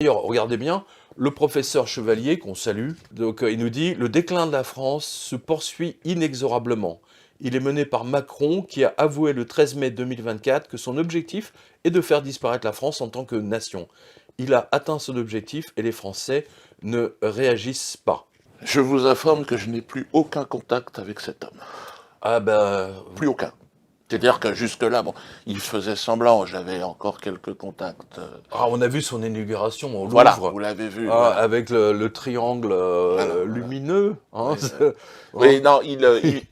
D'ailleurs, regardez bien, le professeur Chevalier, qu'on salue, donc, il nous dit: «Le déclin de la France se poursuit inexorablement. Il est mené par Macron qui a avoué le 13 mai 2024 que son objectif est de faire disparaître la France en tant que nation. Il a atteint son objectif et les Français ne réagissent pas.» Je vous informe que je n'ai plus aucun contact avec cet homme. Ah bah... Plus aucun. C'est-à-dire que jusque-là, bon, il faisait semblant, j'avais encore quelques contacts. Ah, on a vu son inauguration au Voilà, Louvre. vous l'avez vu. Ah, Voilà. avec le triangle Voilà. lumineux. Hein, Oui, c'est- oui, non,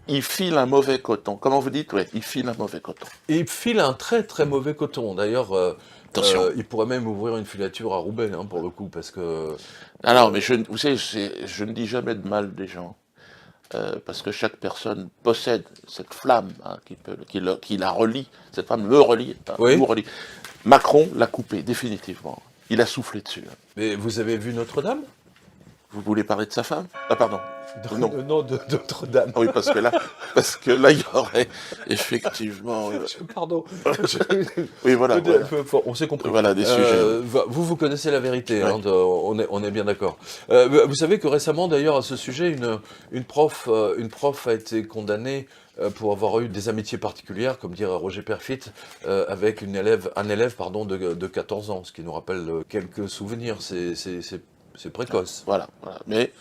il file un mauvais coton. Comment vous dites? Oui, il file un mauvais coton. Et il file un très très mauvais coton. D'ailleurs, Attention. il pourrait même ouvrir une filature à Roubaix, hein, pour le coup, parce que... Alors, mais vous savez, je ne dis jamais de mal des gens. Parce que chaque personne possède cette flamme, hein, qui la relie. Cette flamme me relie, hein, Oui. nous relie. Macron l'a coupé, définitivement. Il a soufflé dessus. Hein. Mais vous avez vu Notre-Dame? Vous voulez parler de sa femme? Ah, pardon. Non. Non, de Notre-Dame. Oui, parce que là, il y aurait effectivement. Pardon. Oui, voilà. On s'est compris. Voilà, des sujets. Vous connaissez la vérité, Ouais. hein, on est bien d'accord. Vous savez que récemment, d'ailleurs, à ce sujet, une prof a été condamnée pour avoir eu des amitiés particulières, comme dirait Roger Perfit, avec un élève de 14 ans, ce qui nous rappelle quelques souvenirs. C'est précoce. Voilà. Mais,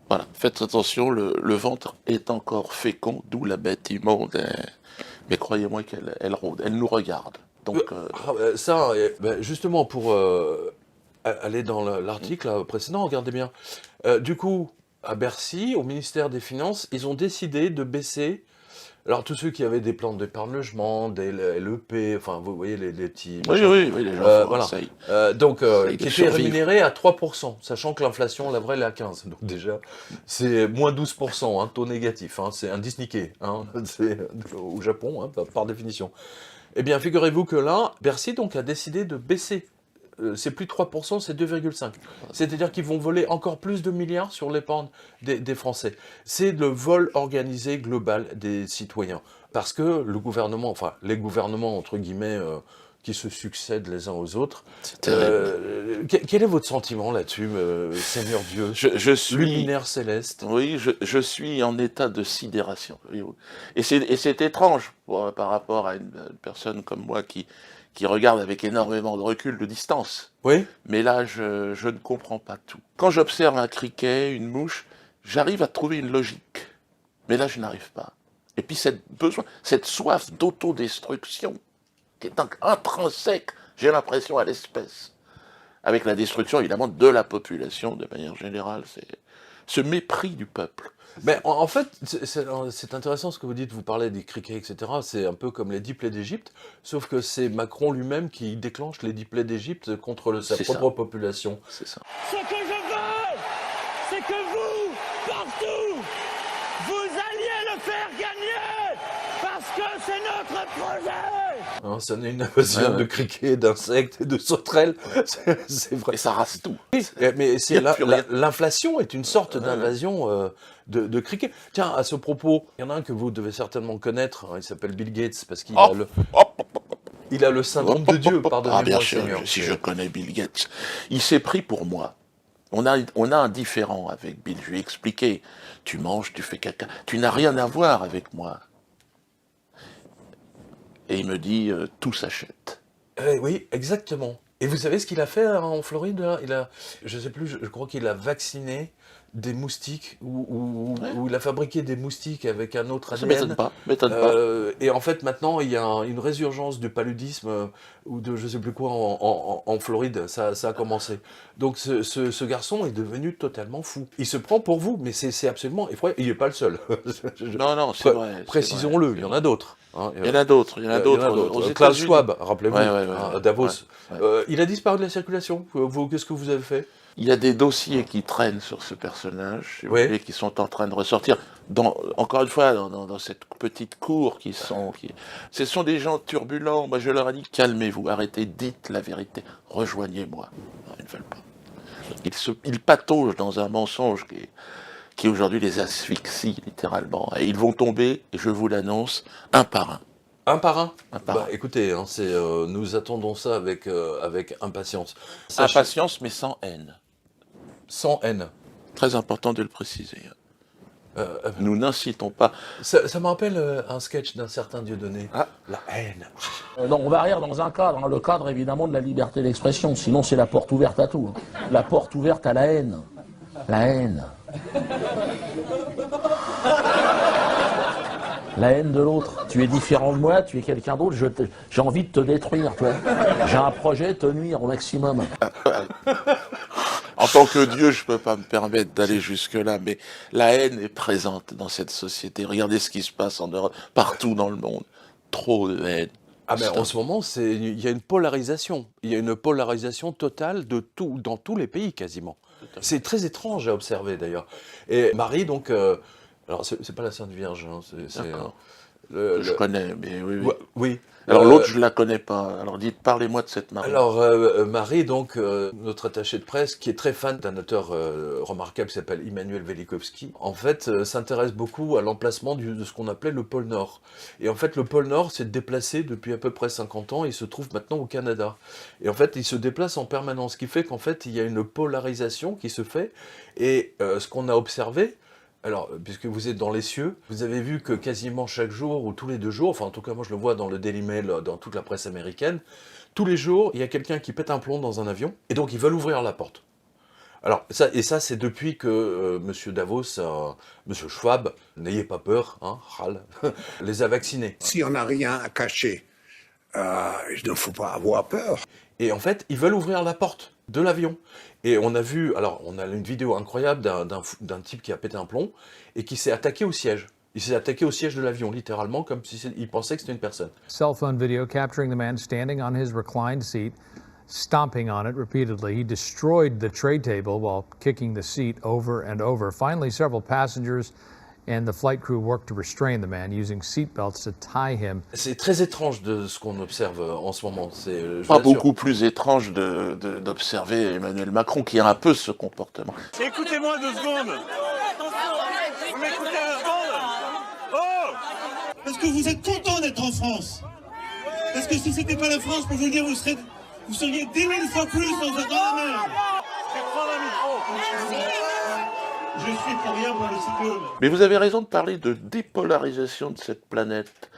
voilà, faites attention, le ventre est encore fécond, d'où la bête immonde. Mais croyez-moi qu'elle rôde, elle nous regarde. Donc, Ça, justement, pour aller dans l'article précédent, regardez bien. Du coup, à Bercy, au ministère des Finances, ils ont décidé de baisser. Alors, tous ceux qui avaient des plans d'épargne logement, des LEP, enfin, vous voyez les petits. oui, machins. les gens Voilà. essayent. Donc, Essaye qui de étaient survivre. rémunérés à 3%, sachant que l'inflation, la vraie, elle est à 15%. Donc, déjà, c'est moins 12%, taux négatif. C'est un disniqué, c'est au Japon, par définition. Eh bien, figurez-vous que là, Bercy donc a décidé de baisser. C'est plus 3%, c'est 2,5%. C'est-à-dire qu'ils vont voler encore plus de milliards sur l'épargne des Français. C'est le vol organisé global des citoyens. Parce que le gouvernement, enfin les gouvernements, entre guillemets, qui se succèdent les uns aux autres. C'est terrible. Quel est votre sentiment là-dessus, Seigneur Dieu, Je suis. luminaire céleste? Oui, je suis en état de sidération. Et c'est étrange par rapport à une personne comme moi qui regarde avec énormément de recul, de distance. Oui. Mais là, je ne comprends pas tout. Quand j'observe un criquet, une mouche, j'arrive à trouver une logique. Mais là, je n'arrive pas. Et puis cette soif d'autodestruction, qui est intrinsèque, j'ai l'impression, à l'espèce. Avec la destruction, évidemment, de la population, de manière générale, c'est ce mépris du peuple. Mais en fait, c'est intéressant ce que vous dites, vous parlez des criquets, etc. C'est un peu comme les 10 plaies d'Égypte, sauf que c'est Macron lui-même qui déclenche les 10 plaies d'Égypte contre sa C'est propre ça. population. C'est ça. Ce que je veux, c'est que vous, partout, vous alliez le faire gagner, parce que c'est notre projet. Ça n'est une invasion de criquets, d'insectes et de sauterelles, c'est vrai. Et ça rase tout. Oui, mais Y a plus rien. l'inflation est une sorte d'invasion de criquets. Tiens, à ce propos, il y en a un que vous devez certainement connaître, il s'appelle Bill Gates, parce qu'il il a le syndrome de Dieu, Ah, pardonnez-moi, bien sûr, Seigneur. si je connais Bill Gates. Il s'est pris pour moi. On a un différend avec Bill. Je lui ai expliqué. Tu manges, tu fais caca. Tu n'as rien à voir avec moi. Et il me dit, tout s'achète. Oui, exactement. Et vous savez ce qu'il a fait en Floride là? Je sais plus, je crois qu'il a vacciné des moustiques, ou il a fabriqué des moustiques avec un autre Ça ADN. m'étonne pas. Et en fait, maintenant, il y a une résurgence du paludisme, ou de je sais plus quoi en Floride, ça a commencé. Donc ce garçon est devenu totalement fou. Il se prend pour vous, mais c'est absolument effroyable. Il n'est pas le seul. Non, c'est vrai. Précisons-le, il y en a d'autres. Il y en a d'autres. Klaus Schwab, rappelez-vous, Ouais, à Davos. ouais. Il a disparu de la circulation. Qu'est-ce que vous avez fait? Il y a des dossiers qui traînent sur ce personnage, si vous voulez, qui sont en train de ressortir. Encore une fois, dans cette petite cour ce sont des gens turbulents. Moi, je leur ai dit, calmez-vous, arrêtez, dites la vérité, rejoignez-moi. Non, ils ne veulent pas. Ils pataugent dans un mensonge qui aujourd'hui les asphyxie littéralement. Et ils vont tomber, et je vous l'annonce, un par un. Un par un. Un par un. Écoutez, hein, nous attendons ça avec impatience. Impatience, mais sans haine. Sans haine. Très important de le préciser. Nous n'incitons pas. Ça me rappelle un sketch d'un certain Dieudonné. Ah. La haine. Donc on va rire dans un cadre, le cadre évidemment de la liberté d'expression, sinon c'est la porte ouverte à tout. La porte ouverte à la haine. La haine. La haine de l'autre. Tu es différent de moi, tu es quelqu'un d'autre, j'ai envie de te détruire, toi. J'ai un projet, te nuire au maximum. En tant que Dieu, je peux pas me permettre d'aller jusque-là, mais la haine est présente dans cette société. Regardez ce qui se passe en Europe, partout dans le monde. Trop de haine. Ah mais en ce moment, il y a une polarisation. Il y a une polarisation totale dans tous les pays quasiment. C'est très étrange à observer d'ailleurs. Et Marie, donc, alors c'est pas la Sainte Vierge, hein, D'accord. Je connais, mais oui. Ouais, oui. Alors l'autre, je la connais pas. Alors parlez-moi de cette Marie. Alors Marie, donc notre attachée de presse, qui est très fan d'un auteur remarquable qui s'appelle Immanuel Velikovsky, en fait s'intéresse beaucoup à l'emplacement de ce qu'on appelait le pôle Nord. Et en fait le pôle Nord s'est déplacé depuis à peu près 50 ans et il se trouve maintenant au Canada. Et en fait il se déplace en permanence, ce qui fait qu'en fait il y a une polarisation qui se fait. Et ce qu'on a observé, alors, puisque vous êtes dans les cieux, vous avez vu que quasiment chaque jour ou tous les 2 jours, enfin en tout cas moi je le vois dans le Daily Mail, dans toute la presse américaine, tous les jours il y a quelqu'un qui pète un plomb dans un avion et donc ils veulent ouvrir la porte. Alors ça c'est depuis que Monsieur Davos, Monsieur Schwab, n'ayez pas peur, hein, râle, les a vaccinés. Si on n'a rien à cacher, il ne faut pas avoir peur. Et en fait, ils veulent ouvrir la porte de l'avion. Et on a vu, alors on a une vidéo incroyable d'un type qui a pété un plomb et qui s'est attaqué au siège. Il s'est attaqué au siège de l'avion, littéralement, comme s'il pensait que c'était une personne. Cell phone video capturing the man standing on his reclined seat, stomping on it repeatedly. He destroyed the tray table while kicking the seat over and over. Finally, several passengers and the flight crew worked to restrain the man using seatbelts to tie him. C'est très étrange de ce qu'on observe en ce moment. Pas beaucoup plus étrange d'observer Emmanuel Macron qui a un peu ce comportement. Écoutez-moi 2 secondes. Vous m'écoutez 2 secondes. Oh! Parce que vous êtes content d'être en France. Parce que si c'était pas la France, pour vous dire, vous seriez 10 000 fois plus dans la merde. Je vais prendre un micro. Je suis pour rien pour le cyclone. Mais vous avez raison de parler de dépolarisation de cette planète.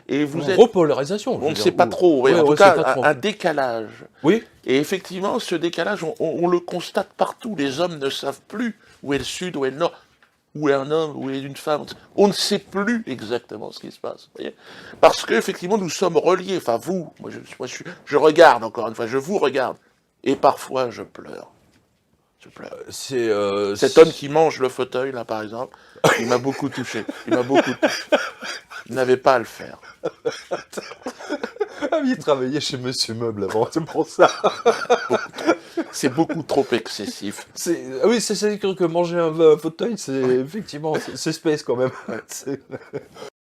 Et vous êtes... Repolarisation. On ne sait pas trop, en tout cas un décalage. Oui. Et effectivement, ce décalage, on le constate partout. Les hommes ne savent plus où est le sud, où est le nord, où est un homme, où est une femme. On ne sait plus exactement ce qui se passe. Voyez, parce qu'effectivement, nous sommes reliés. Enfin, vous, je regarde encore une fois, je vous regarde. Et parfois, je pleure. Je pleure. Cet homme qui mange le fauteuil, là, par exemple, il m'a beaucoup touché. Il n'avait pas à le faire. Ah, il travaillait chez Monsieur Meuble avant, c'est pour ça. C'est beaucoup trop excessif. Oui, c'est que manger un fauteuil, c'est effectivement, c'est space quand même.